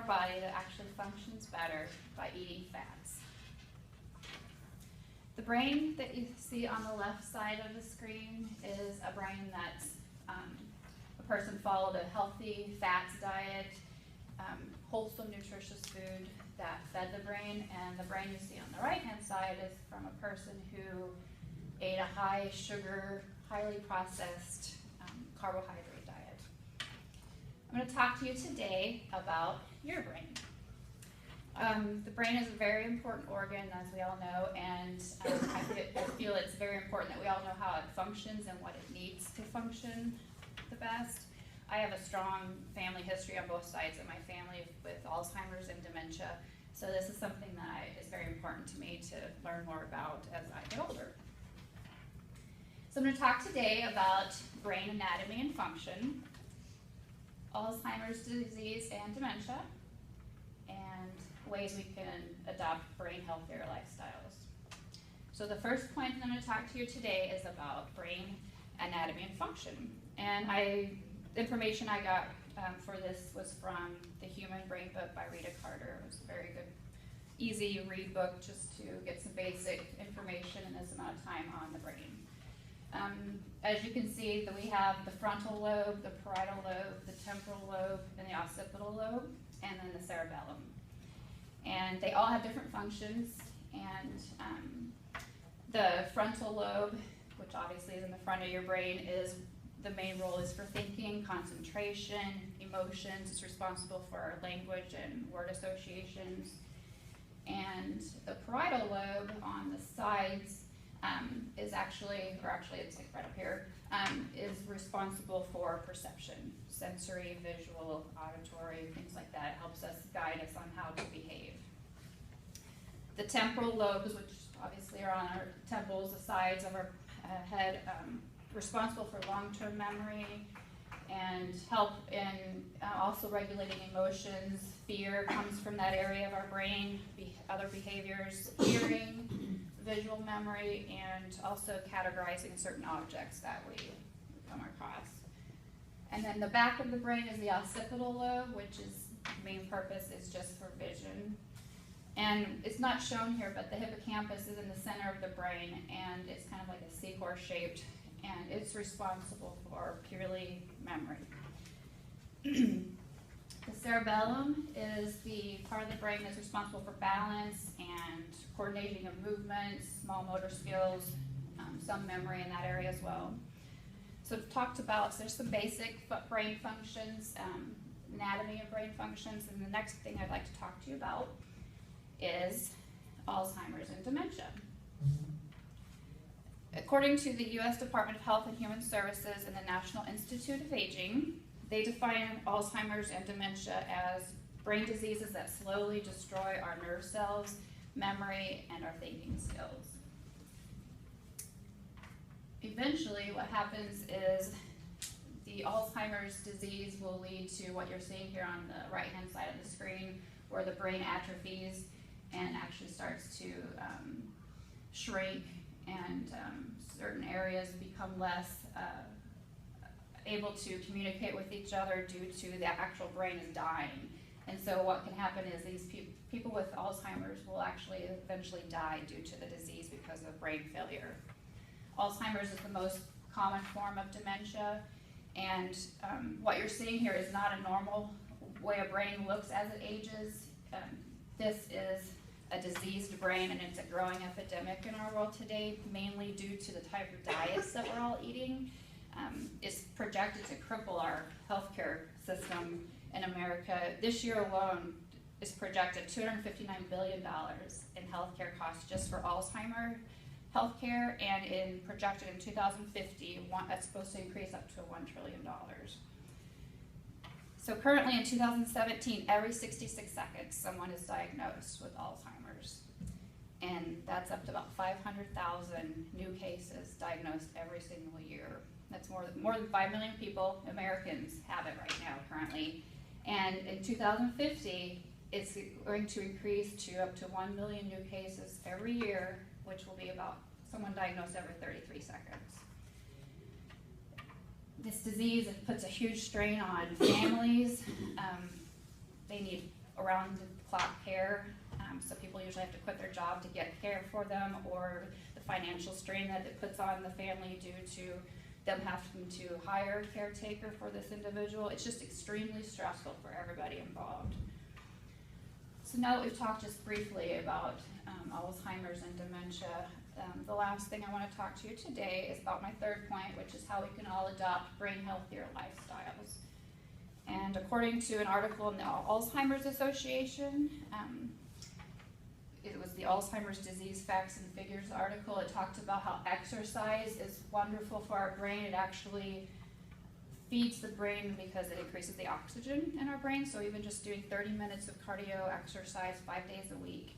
body that actually functions better by eating fats. The brain that you see on the left side of the screen is a brain that's a person followed a healthy fats diet, wholesome, nutritious food that fed the brain, and the brain you see on the right-hand side is from a person who ate a high sugar, highly processed carbohydrate diet. I'm going to talk to you today about your brain. The brain is a very important organ, as we all know, and I feel it's very important that we all know how it functions and what it needs to function the best. I have a strong family history on both sides of my family with Alzheimer's and dementia, so this is something that is very important to me to learn more about as I get older. So I'm going to talk today about brain anatomy and function, Alzheimer's disease and dementia, and ways we can adopt brain healthier lifestyles. So the first point I'm going to talk to you today is about brain anatomy and function. And the information I got for this was from the Human Brain book by Rita Carter. It was a very good, easy read book just to get some basic information in this amount of time on the brain. As you can see, that we have the frontal lobe, the parietal lobe, the temporal lobe, and the occipital lobe, and then the cerebellum. And they all have different functions, and the frontal lobe, which obviously is in the front of your brain, is the main role is for thinking, concentration, emotions. It's responsible for language and word associations. And the parietal lobe on the sides is actually it's like right up here, is responsible for perception, sensory, visual, auditory, things like that. It helps us guide us on how to behave. The temporal lobes, which obviously are on our temples, the sides of our head, responsible for long-term memory and help in also regulating emotions. Fear comes from that area of our brain, other behaviors, hearing, visual memory, and also categorizing certain objects that we come across. And then the back of the brain is the occipital lobe, which is main purpose is just for vision. And it's not shown here, but the hippocampus is in the center of the brain, and it's kind of like a seahorse shaped, and it's responsible for purely memory. The cerebellum is the part of the brain that's responsible for balance and coordinating of movements, small motor skills, some memory in that area as well. So I've talked about, so there's some basic brain functions, anatomy of brain functions, and the next thing I'd like to talk to you about is Alzheimer's and dementia. According to the U.S. Department of Health and Human Services and the National Institute of Aging, they define Alzheimer's and dementia as brain diseases that slowly destroy our nerve cells, memory, and our thinking skills. Eventually, what happens is the Alzheimer's disease will lead to what you're seeing here on the right-hand side of the screen, where the brain atrophies and actually starts to shrink, and certain areas become less able to communicate with each other due to the actual brain is dying. And so what can happen is these people with Alzheimer's will actually eventually die due to the disease because of brain failure. Alzheimer's is the most common form of dementia, and what you're seeing here is not a normal way a brain looks as it ages. This is a diseased brain, and it's a growing epidemic in our world today, mainly due to the type of diets that we're all eating. It's projected to cripple our healthcare system in America. This year alone is projected $259 billion in healthcare costs just for Alzheimer's healthcare, and projected in 2050, that's supposed to increase up to $1 trillion. So currently in 2017, every 66 seconds, someone is diagnosed with Alzheimer's. And that's up to about 500,000 new cases diagnosed every single year. That's more than 5 million people, Americans, have it right now currently. And in 2050, it's going to increase to up to 1 million new cases every year, which will be about someone diagnosed every 33 seconds. This disease puts a huge strain on families. They need around-the-clock care. So people usually have to quit their job to get care for them, or the financial strain that it puts on the family due to them having to hire a caretaker for this individual. It's just extremely stressful for everybody involved. So now that we've talked just briefly about Alzheimer's and dementia, the last thing I want to talk to you today is about my third point, which is how we can all adopt brain healthier lifestyles. And according to an article in the Alzheimer's Association, it was the Alzheimer's Disease Facts and Figures article. It talked about how exercise is wonderful for our brain. It actually feeds the brain because it increases the oxygen in our brain. So even just doing 30 minutes of cardio exercise 5 days a week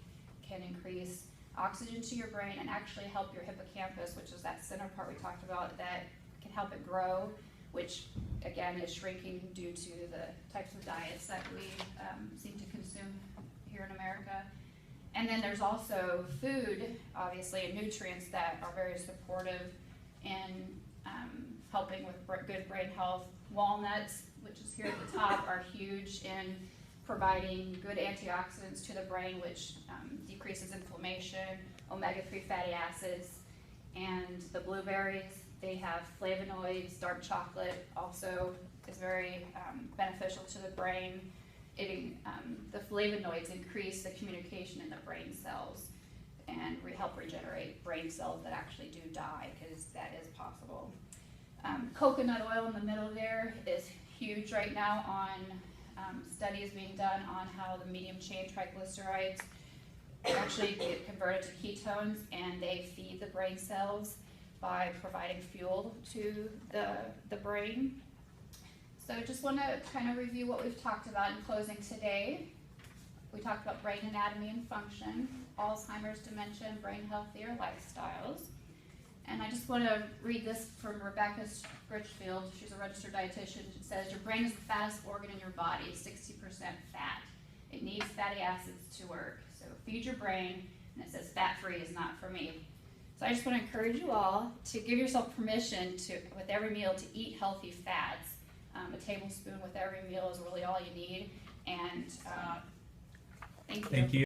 can increase oxygen to your brain and actually help your hippocampus, which is that center part we talked about, that can help it grow, which again is shrinking due to the types of diets that we seem to consume here in America. And then there's also food, obviously, and nutrients that are very supportive in helping with good brain health. Walnuts, which is here at the top, are huge in providing good antioxidants to the brain, which decreases inflammation, omega-3 fatty acids, and the blueberries, they have flavonoids. Dark chocolate also is very beneficial to the brain. The flavonoids increase the communication in the brain cells and help regenerate brain cells that actually do die, because that is possible. Coconut oil in the middle there is huge right now on studies being done on how the medium chain triglycerides actually get converted to ketones, and they feed the brain cells by providing fuel to the brain. So I just want to kind of review what we've talked about in closing today. We talked about brain anatomy and function, Alzheimer's, dementia, and brain healthier lifestyles. And I just want to read this from Rebecca Richfield. She's a registered dietitian. It says, your brain is the fattest organ in your body, 60% fat. It needs fatty acids to work. So feed your brain, and it says fat-free is not for me. So I just want to encourage you all to give yourself permission to, with every meal, to eat healthy fats. A tablespoon with every meal is really all you need. And thank you.